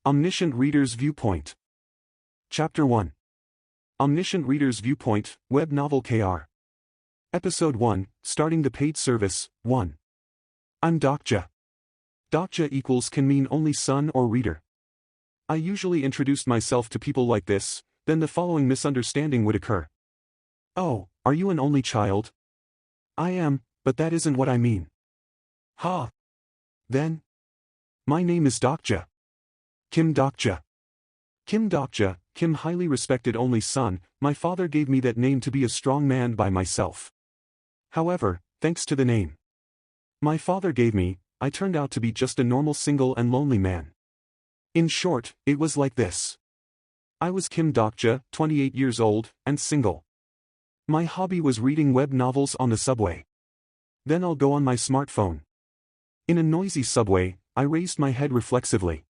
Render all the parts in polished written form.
Omniscient Reader's Viewpoint. Chapter 1. Omniscient Reader's Viewpoint, Web Novel KR. Episode 1, Starting the Paid Service, 1. I'm Dokja. Dokja equals can mean only son or reader. I usually introduced myself to people like this, then the following misunderstanding would occur. Oh, are you an only child? I am, but that isn't what I mean. Ha. Then? My name is Dokja. Kim Dokja. Kim Dokja, Kim highly respected only son, my father gave me that name to be a strong man by myself. However, thanks to the name my father gave me, I turned out to be just a normal single and lonely man. In short, it was like this. I was Kim Dokja, 28 years old, and single. My hobby was reading web novels on the subway. Then I'll go on my smartphone. In a noisy subway, I raised my head reflexively.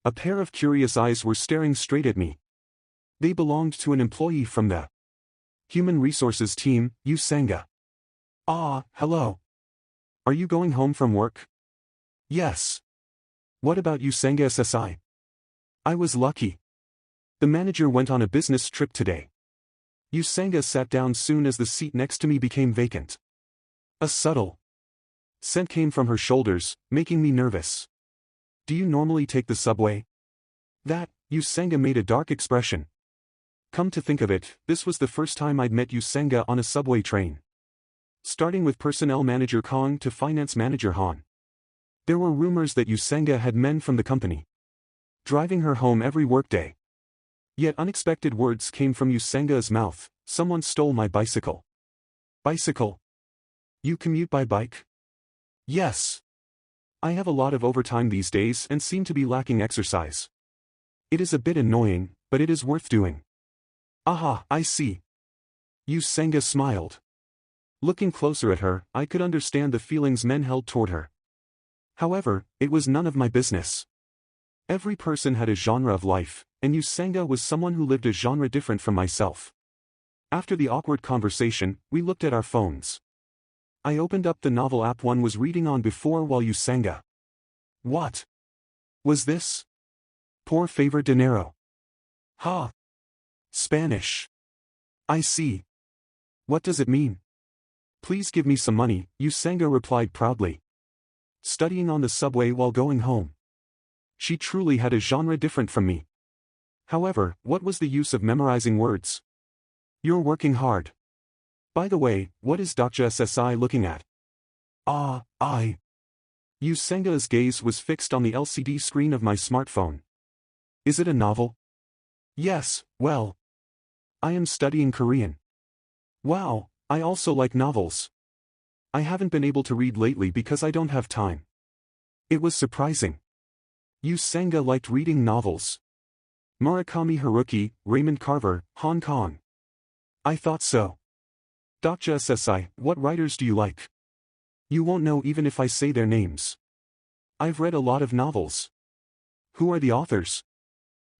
A pair of curious eyes were staring straight at me. They belonged to an employee from the Human Resources team, Usanga. Ah, hello. Are you going home from work? Yes. What about Usanga SSI? I was lucky. The manager went on a business trip today. Usanga sat down soon as the seat next to me became vacant. A subtle scent came from her shoulders, making me nervous. Do you normally take the subway? Usanga made a dark expression. Come to think of it, this was the first time I'd met Usanga on a subway train. Starting with personnel manager Kong to finance manager Han. There were rumors that Usanga had men from the company driving her home every workday. Yet unexpected words came from Usanga's mouth. Someone stole my bicycle. Bicycle? You commute by bike? Yes. I have a lot of overtime these days and seem to be lacking exercise. It is a bit annoying, but it is worth doing. Aha, I see. Usanga smiled. Looking closer at her, I could understand the feelings men held toward her. However, it was none of my business. Every person had a genre of life, and Usanga was someone who lived a genre different from myself. After the awkward conversation, we looked at our phones. I opened up the novel app one was reading on before while Usanga. What was this? Por favor dinero. Ha. Spanish. I see. What does it mean? Please give me some money, Usanga replied proudly. Studying on the subway while going home. She truly had a genre different from me. However, what was the use of memorizing words? You're working hard. By the way, what is Dokja SSI looking at? Usanga's gaze was fixed on the LCD screen of my smartphone. Is it a novel? Yes, well. I am studying Korean. Wow, I also like novels. I haven't been able to read lately because I don't have time. It was surprising. Usanga liked reading novels. Murakami Haruki, Raymond Carver, Hong Kong. I thought so. Dokja SSI, what writers do you like? You won't know even if I say their names. I've read a lot of novels. Who are the authors?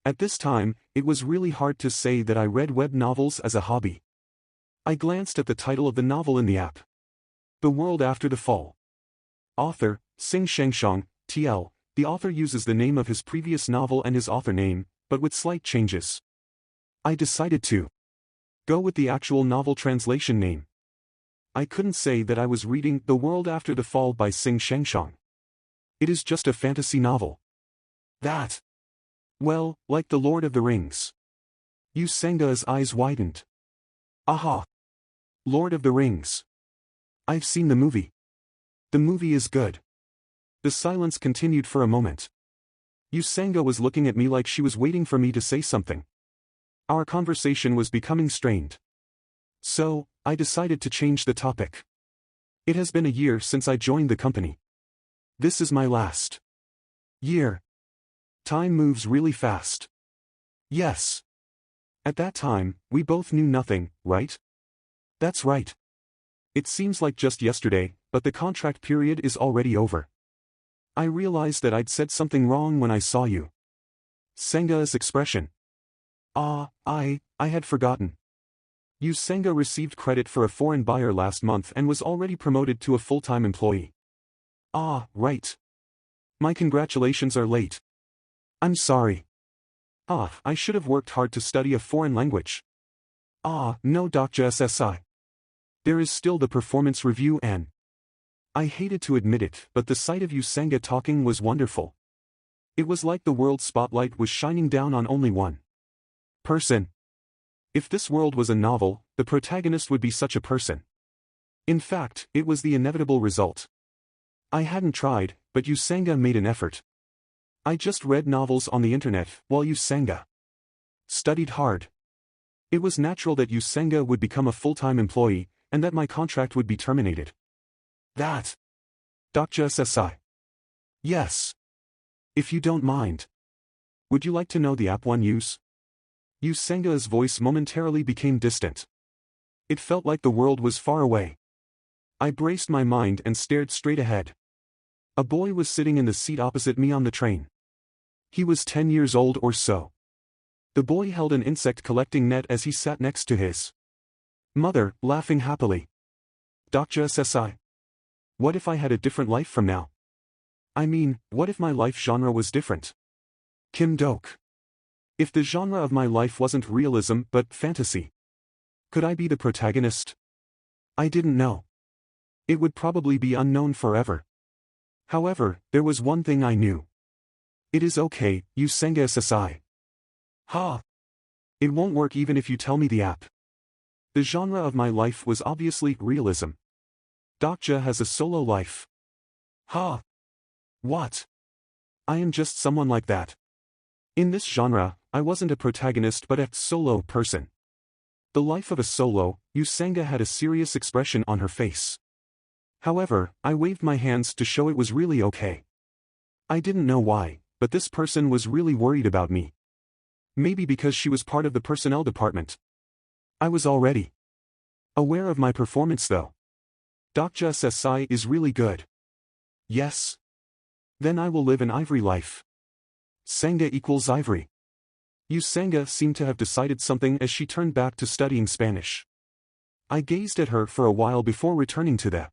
At this time, it was really hard to say that I read web novels as a hobby. I glanced at the title of the novel in the app. The World After the Fall. Author, Sing Shengshong, TL. The author uses the name of his previous novel and his author name, but with slight changes. I decided to go with the actual novel translation name. I couldn't say that I was reading The World After the Fall by Sing Shengshong. It is just a fantasy novel. Well, like The Lord of the Rings. Usanga's eyes widened. Aha! Lord of the Rings. I've seen the movie. The movie is good. The silence continued for a moment. Usanga was looking at me like she was waiting for me to say something. Our conversation was becoming strained. So, I decided to change the topic. It has been a year since I joined the company. This is my last year. Time moves really fast. Yes. At that time, we both knew nothing, right? That's right. It seems like just yesterday, but the contract period is already over. I realized that I'd said something wrong when I saw you. Sanga's expression. I had forgotten. Usanga received credit for a foreign buyer last month and was already promoted to a full-time employee. Right. My congratulations are late. I'm sorry. I should have worked hard to study a foreign language. No Dr. SSI. There is still the performance review and... I hated to admit it, but the sight of Yusenga talking was wonderful. It was like the world spotlight was shining down on only one person. If this world was a novel, the protagonist would be such a person. In fact, it was the inevitable result. I hadn't tried, but Yusenga made an effort. I just read novels on the internet, while Yusenga studied hard. It was natural that Yusenga would become a full-time employee, and that my contract would be terminated. That. Dr. SSI. Yes. If you don't mind. Would you like to know the app one use? Yusenga's voice momentarily became distant. It felt like the world was far away. I braced my mind and stared straight ahead. A boy was sitting in the seat opposite me on the train. He was 10 years old or so. The boy held an insect collecting net as he sat next to his mother, laughing happily. Dr. SSI. What if I had a different life from now? I mean, what if my life genre was different? Kim Dok. If the genre of my life wasn't realism but fantasy. Could I be the protagonist? I didn't know. It would probably be unknown forever. However, there was one thing I knew. It is okay, Yusenga SSI. It won't work even if you tell me the app. The genre of my life was obviously realism. Dokja has a solo life. What? I am just someone like that. In this genre, I wasn't a protagonist but a solo person. The life of a solo, Yusenga had a serious expression on her face. However, I waved my hands to show it was really okay. I didn't know why, but this person was really worried about me. Maybe because she was part of the personnel department. I was already aware of my performance though. Dokja SSI is really good. Yes. Then I will live an ivory life. Senga equals ivory. Yusenga seemed to have decided something as she turned back to studying Spanish. I gazed at her for a while before returning to the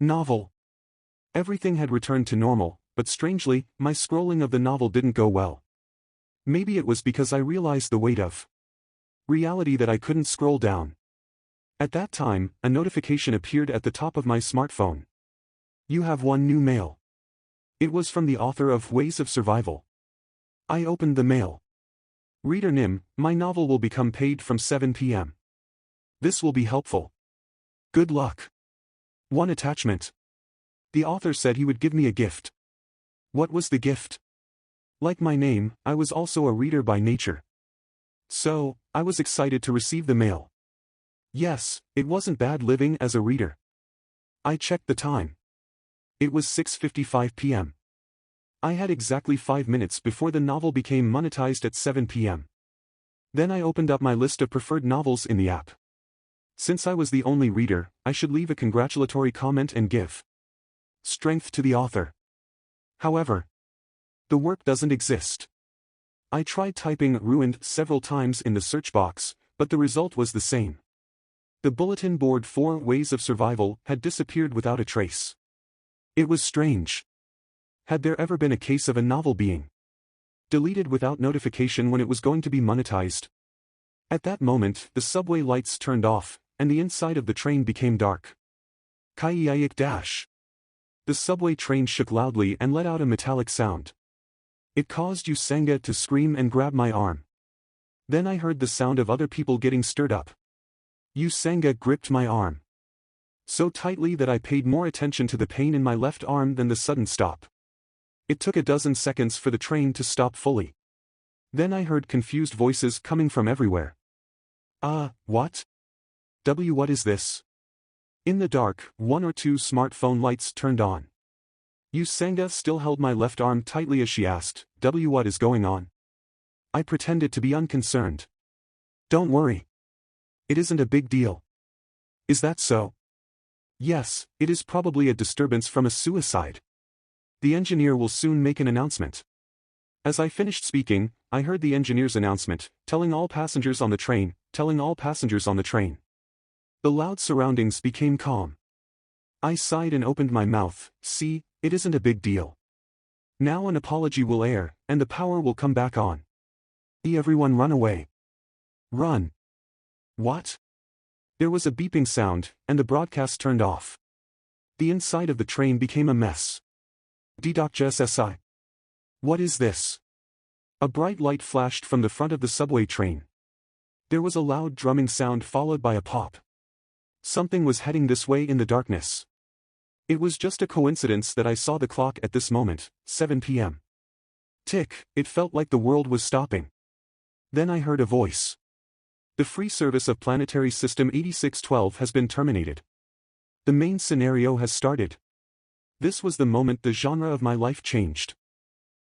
novel. Everything had returned to normal, but strangely, my scrolling of the novel didn't go well. Maybe it was because I realized the weight of reality that I couldn't scroll down. At that time, a notification appeared at the top of my smartphone. You have one new mail. It was from the author of Ways of Survival. I opened the mail. Reader Nim, my novel will become paid from 7 p.m. This will be helpful. Good luck. One attachment. The author said he would give me a gift. What was the gift? Like my name, I was also a reader by nature. So, I was excited to receive the mail. Yes, it wasn't bad living as a reader. I checked the time. It was 6:55 p.m. I had exactly 5 minutes before the novel became monetized at 7 p.m. Then I opened up my list of preferred novels in the app. Since I was the only reader, I should leave a congratulatory comment and give strength to the author. However, the work doesn't exist. I tried typing ruined several times in the search box, but the result was the same. The bulletin board for Ways of Survival had disappeared without a trace. It was strange. Had there ever been a case of a novel being deleted without notification when it was going to be monetized? At that moment, the subway lights turned off, and the inside of the train became dark. Kaiyaik dash. The subway train shook loudly and let out a metallic sound. It caused Yusenga to scream and grab my arm. Then I heard the sound of other people getting stirred up. Yusenga gripped my arm so tightly that I paid more attention to the pain in my left arm than the sudden stop. It took a dozen seconds for the train to stop fully. Then I heard confused voices coming from everywhere. What? What is this? In the dark, 1 or 2 smartphone lights turned on. Yusenga still held my left arm tightly as she asked, what is going on? I pretended to be unconcerned. Don't worry. It isn't a big deal. Is that so? Yes, it is probably a disturbance from a suicide. The engineer will soon make an announcement. As I finished speaking, I heard the engineer's announcement, telling all passengers on the train. The loud surroundings became calm. I sighed and opened my mouth. See, it isn't a big deal. Now an apology will air, and the power will come back on. Everyone run away. Run. What? There was a beeping sound, and the broadcast turned off. The inside of the train became a mess. D.JSSI. What is this? A bright light flashed from the front of the subway train. There was a loud drumming sound followed by a pop. Something was heading this way in the darkness. It was just a coincidence that I saw the clock at this moment, 7 p.m. Tick, it felt like the world was stopping. Then I heard a voice. The free service of Planetary System 8612 has been terminated. The main scenario has started. This was the moment the genre of my life changed.